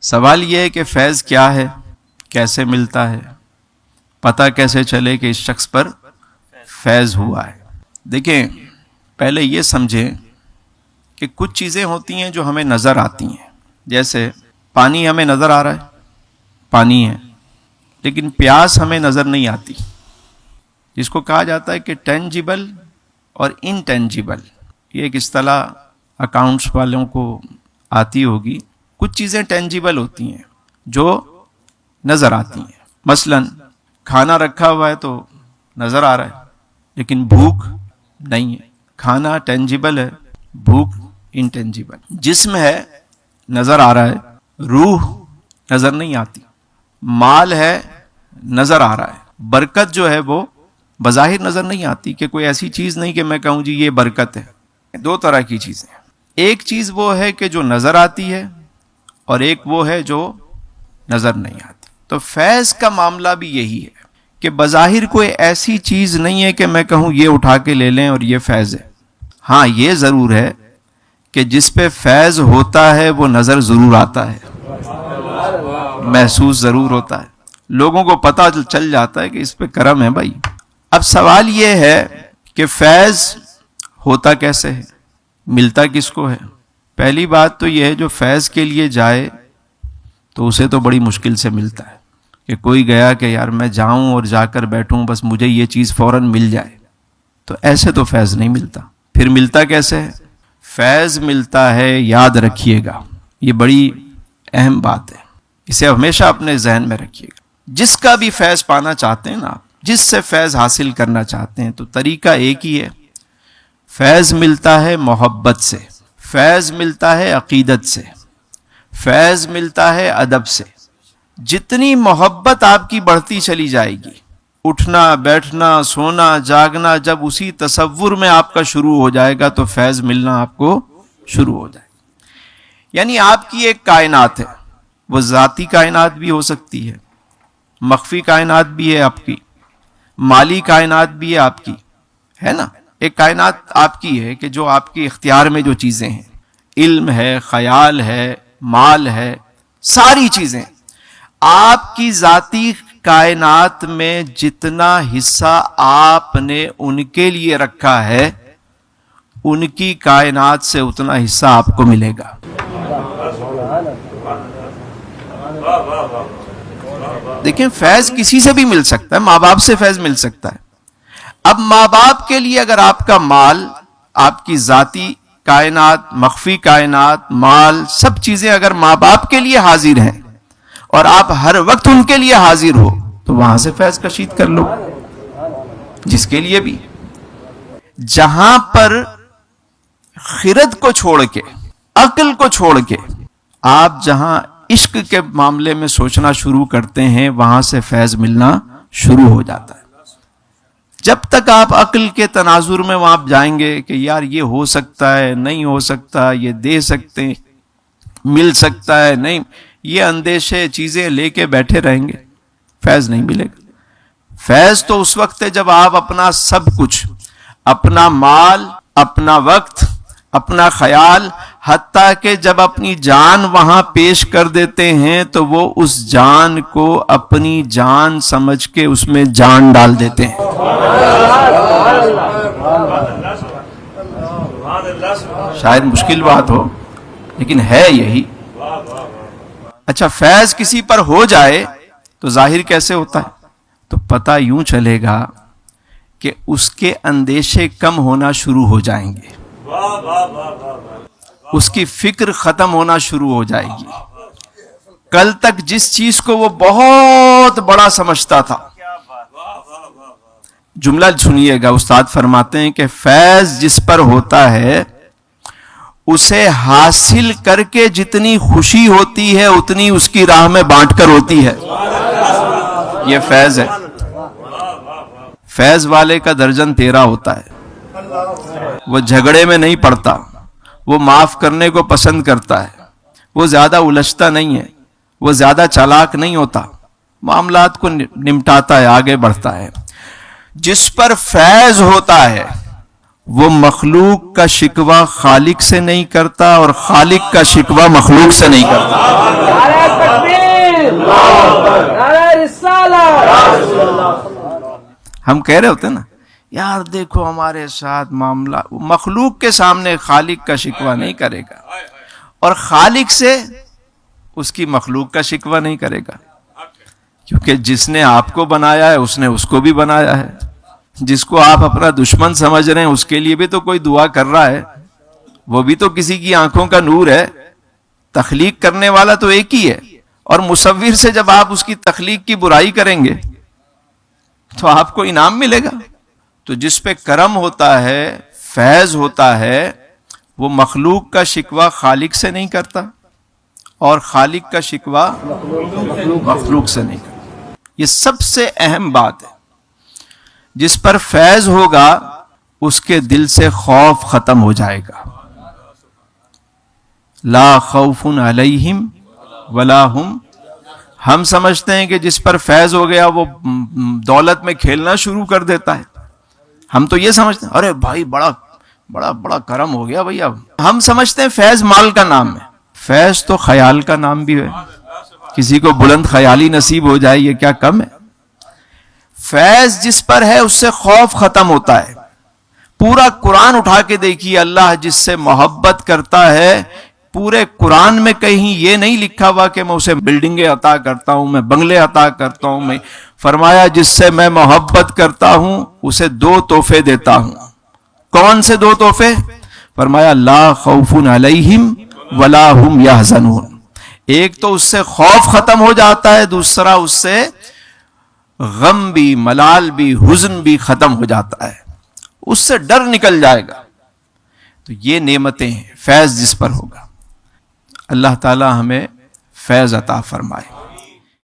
سوال یہ ہے کہ فیض کیا ہے، کیسے ملتا ہے، پتہ کیسے چلے کہ اس شخص پر فیض ہوا ہے؟ دیکھیں، پہلے یہ سمجھیں کہ کچھ چیزیں ہوتی ہیں جو ہمیں نظر آتی ہیں. جیسے پانی ہمیں نظر آ رہا ہے، پانی ہے، لیکن پیاس ہمیں نظر نہیں آتی، جس کو کہا جاتا ہے کہ ٹینجیبل اور انٹینجیبل. یہ ایک اصطلاح اکاؤنٹس والوں کو آتی ہوگی. کچھ چیزیں ٹینجیبل ہوتی ہیں جو نظر آتی ہیں. مثلا کھانا رکھا ہوا ہے تو نظر آ رہا ہے، لیکن بھوک نہیں ہے. کھانا ٹینجیبل ہے، بھوک انٹینجیبل. جسم ہے، نظر آ رہا ہے، روح نظر نہیں آتی. مال ہے، نظر آ رہا ہے. برکت جو ہے وہ بظاہر نظر نہیں آتی، کہ کوئی ایسی چیز نہیں کہ میں کہوں جی یہ برکت ہے. دو طرح کی چیزیں ہیں. ایک چیز وہ ہے کہ جو نظر آتی ہے، اور ایک وہ ہے جو نظر نہیں آتی. تو فیض کا معاملہ بھی یہی ہے کہ بظاہر کوئی ایسی چیز نہیں ہے کہ میں کہوں یہ اٹھا کے لے لیں اور یہ فیض ہے. ہاں یہ ضرور ہے کہ جس پہ فیض ہوتا ہے وہ نظر ضرور آتا ہے، محسوس ضرور ہوتا ہے، لوگوں کو پتہ چل جاتا ہے کہ اس پہ کرم ہے بھائی. اب سوال یہ ہے کہ فیض ہوتا کیسے ہے، ملتا کس کو ہے؟ پہلی بات تو یہ ہے جو فیض کے لیے جائے تو اسے تو بڑی مشکل سے ملتا ہے. کہ کوئی گیا کہ یار میں جاؤں اور جا کر بیٹھوں بس مجھے یہ چیز فوراً مل جائے، تو ایسے تو فیض نہیں ملتا. پھر ملتا کیسے ہے؟ فیض ملتا ہے، یاد رکھیے گا، یہ بڑی اہم بات ہے، اسے ہمیشہ اپنے ذہن میں رکھیے گا. جس کا بھی فیض پانا چاہتے ہیں نا آپ، جس سے فیض حاصل کرنا چاہتے ہیں، تو طریقہ ایک ہی ہے. فیض ملتا ہے محبت سے، فیض ملتا ہے عقیدت سے، فیض ملتا ہے ادب سے. جتنی محبت آپ کی بڑھتی چلی جائے گی، اٹھنا بیٹھنا سونا جاگنا جب اسی تصور میں آپ کا شروع ہو جائے گا تو فیض ملنا آپ کو شروع ہو جائے گا. یعنی آپ کی ایک کائنات ہے، وہ ذاتی کائنات بھی ہو سکتی ہے، مخفی کائنات بھی ہے آپ کی، مالی کائنات بھی ہے آپ کی، ہے نا. ایک کائنات آپ کی ہے کہ جو آپ کے اختیار میں جو چیزیں ہیں، علم ہے، خیال ہے، مال ہے، ساری چیزیں. آپ کی ذاتی کائنات میں جتنا حصہ آپ نے ان کے لیے رکھا ہے، ان کی کائنات سے اتنا حصہ آپ کو ملے گا. دیکھیں، فیض کسی سے بھی مل سکتا ہے، ماں باپ سے فیض مل سکتا ہے. اب ماں باپ کے لیے اگر آپ کا مال، آپ کی ذاتی کائنات، مخفی کائنات، مال، سب چیزیں اگر ماں باپ کے لیے حاضر ہیں اور آپ ہر وقت ان کے لیے حاضر ہو، تو وہاں سے فیض کشید کر لو. جس کے لیے بھی، جہاں پر خرد کو چھوڑ کے، عقل کو چھوڑ کے آپ جہاں عشق کے معاملے میں سوچنا شروع کرتے ہیں، وہاں سے فیض ملنا شروع ہو جاتا ہے. جب تک آپ عقل کے تناظر میں وہاں جائیں گے کہ یار یہ ہو سکتا ہے، نہیں ہو سکتا، یہ دے سکتے ہیں، مل سکتا ہے، نہیں، یہ اندیشے چیزیں لے کے بیٹھے رہیں گے، فیض نہیں ملے گا. فیض تو اس وقت ہے جب آپ اپنا سب کچھ، اپنا مال، اپنا وقت، اپنا خیال، حتیٰ کہ جب اپنی جان وہاں پیش کر دیتے ہیں تو وہ اس جان کو اپنی جان سمجھ کے اس میں جان ڈال دیتے ہیں. شاید مشکل بات ہو، لیکن ہے یہی. اچھا، فیض کسی پر ہو جائے تو ظاہر کیسے ہوتا ہے؟ تو پتہ یوں چلے گا کہ اس کے اندیشے کم ہونا شروع ہو جائیں گے، اس کی فکر ختم ہونا شروع ہو جائے گی. کل تک جس چیز کو وہ بہت بڑا سمجھتا تھا، جملہ سنیے گا، استاد فرماتے ہیں کہ فیض جس پر ہوتا ہے اسے حاصل کر کے جتنی خوشی ہوتی ہے اتنی اس کی راہ میں بانٹ کر ہوتی ہے. یہ فیض ہے. فیض والے کا درجن 13 ہوتا ہے. وہ جھگڑے میں نہیں پڑتا، وہ معاف کرنے کو پسند کرتا ہے، وہ زیادہ الجھتا نہیں ہے، وہ زیادہ چالاک نہیں ہوتا، معاملات کو نمٹاتا ہے، آگے بڑھتا ہے. جس پر فیض ہوتا ہے وہ مخلوق کا شکوہ خالق سے نہیں کرتا اور خالق کا شکوہ مخلوق سے نہیں کرتا. تکبیر، نعرہ رسالت۔ ہم کہہ رہے ہوتے ہیں نا یار دیکھو ہمارے ساتھ معاملہ، مخلوق کے سامنے خالق کا شکوہ نہیں کرے گا، اور خالق سے اس کی مخلوق کا شکوہ نہیں کرے گا، کیونکہ جس نے آپ کو بنایا ہے اس نے اس کو بھی بنایا ہے، جس کو آپ اپنا دشمن سمجھ رہے ہیں اس کے لیے بھی تو کوئی دعا کر رہا ہے، وہ بھی تو کسی کی آنکھوں کا نور ہے۔ تخلیق کرنے والا تو ایک ہی ہے، اور مصور سے جب آپ اس کی تخلیق کی برائی کریں گے تو آپ کو انعام ملے گا۔ تو جس پہ کرم ہوتا ہے، فیض ہوتا ہے، وہ مخلوق کا شکوہ خالق سے نہیں کرتا، اور خالق کا شکوہ مخلوق سے نہیں کرتا۔ یہ سب سے اہم بات ہے۔ جس پر فیض ہوگا اس کے دل سے خوف ختم ہو جائے گا۔ لا خوف علیہم ولا ہم سمجھتے ہیں کہ جس پر فیض ہو گیا وہ دولت میں کھیلنا شروع کر دیتا ہے۔ ہم تو یہ سمجھتے ہیں ارے بھائی بڑا بڑا بڑا کرم ہو گیا بھائی۔ اب ہم سمجھتے ہیں فیض مال کا نام ہے، فیض تو خیال کا نام بھی ہے۔ کسی کو بلند خیالی نصیب ہو جائے یہ کیا کم ہے؟ فیض جس پر ہے اس سے خوف ختم ہوتا ہے۔ پورا قرآن اٹھا کے دیکھیے، اللہ جس سے محبت کرتا ہے، پورے قرآن میں کہیں یہ نہیں لکھا ہوا کہ میں اسے بلڈنگیں عطا کرتا ہوں، میں بنگلے عطا کرتا ہوں، میں فرمایا جس سے میں محبت کرتا ہوں اسے 2 تحفے دیتا ہوں۔ کون سے 2 تحفے؟ فرمایا لا خوف علیہم ولا هم یحزنون۔ ایک تو اس سے خوف ختم ہو جاتا ہے، دوسرا اس سے غم بھی، ملال بھی، حزن بھی ختم ہو جاتا ہے، اس سے ڈر نکل جائے گا۔ تو یہ نعمتیں ہیں، فیض جس پر ہوگا۔ اللہ تعالی ہمیں فیض عطا فرمائے۔